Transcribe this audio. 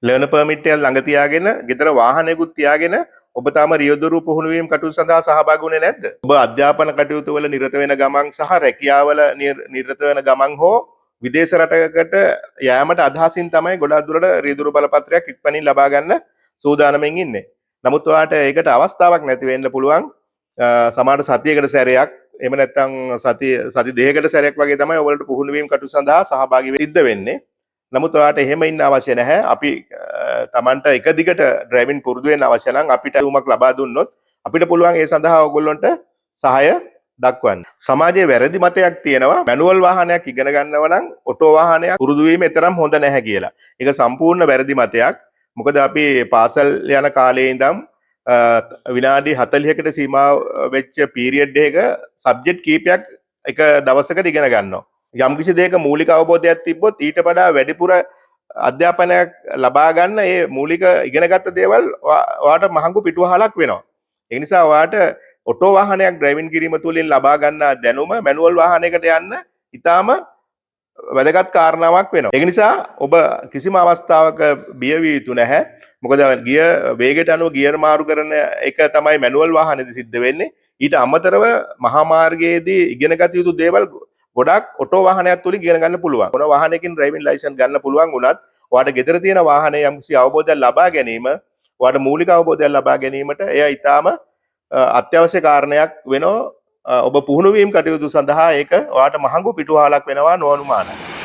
ලර්න permit එක ළඟ තියාගෙන ගෙදර වාහනයකුත් තියාගෙන ඔබ තාම රියදුරු පුහුණු වීම කටයුතු සඳහා සහභාගී වුණේ නැද්ද? ඔබ අධ්‍යාපන කටයුතු වල නිරත වෙන ගමන් සහ රැකියාවල නිරත වෙන ගමන් හෝ විදේශ රටකට යෑමට අදහසින් තමයි ගොඩාක් දුරට රියදුරු බලපත්‍රයක් ඉක්මනින් ලබා ගන්න සූදානම්ෙන් ඉන්නේ. නමුත් ඔයාට ඒකට අවස්ථාවක් නැති වෙන්න පුළුවන්. සමහර සතියකට සැරයක් එහෙම නැත්නම් සති දෙකකට සැරයක් වගේ තමයි ඔයගොල්ලෝ පුහුණු වීම කටයුතු සඳහා සහභාගී වෙන්න සිද්ධ වෙන්නේ. නමුත් ඔයාට එහෙම ඉන්න අවශ්‍ය නැහැ. අපි Tamanට එක දිගට ඩ්‍රයිවිං පුරුදු වෙන්න අවශ්‍ය නම් අපිට උමක් ලබා දුන්නොත් අපිට පුළුවන් ඒ සඳහා ඔයගොල්ලන්ට සහාය දක්වන්න. සමාජයේ වැරදි මතයක් තියෙනවා මැනුවල් වාහනයක් ඉගෙන ගන්නව නම් ඔටෝ වාහනයක් පුරුදු වීම තරම් හොඳ නැහැ කියලා. ඒක සම්පූර්ණ වැරදි මතයක්. මොකද අපි පාසල් යන කාලේ ඉඳන් විනාඩි 40කට සීමා වෙච්ච පීරියඩ් එකක සබ්ජෙක්ට් කීපයක් එක දවසකට ඉගෙන ගන්නවා. යම්කිසි දෙයක මූලික අවබෝධයක් තිබ්බොත් ඊට වඩා වැඩිපුර අධ්‍යාපනයක් ලබා ගන්න ඒ මූලික ඉගෙනගත්ත දේවල් ඔයාට මහඟු පිටුවහලක් වෙනවා. ඒ නිසා ඔයාට ඔටෝ වාහනයක් ඩ්‍රයිවිං කිරීම තුළින් ලබා ගන්න දැනුම මැනුවල් වාහනයකට යන්න ඉතාම වැදගත් කාරණාවක් වෙනවා. ඒක නිසා ඔබ කිසිම අවස්ථාවක බිය විය යුතු නැහැ. මොකද ගිය වේගයට අනුව ගියර් මාරු කරන එක තමයි මැනුවල් වාහනේදී සිද්ධ වෙන්නේ. ඊට අමතරව මහා මාර්ගයේදී ඉගෙනගත යුතු දේවල් ගොඩක් ඔටෝ වාහනයක් තුලින් ඉගෙන ගන්න පුළුවන්. මොන වාහනයකින් ඩ්‍රයිවිං ලයිසන්ස් ගන්න පුළුවන් වුණත් ඔයාට ගෙදර තියෙන වාහනේ යම්කිසි අවබෝධයක් ලබා ගැනීම, ඔයාට මූලික අවබෝධයක් ලබා ගැනීමට එය ඊටාම අත්‍යවශ්‍ය කාරණයක් වෙනවා. ඔබ පුහුණු වීම කටයුතු සඳහා ඒක ඔයාට මහඟු පිටුවහලක් වෙනවා නොඅනුමානයි.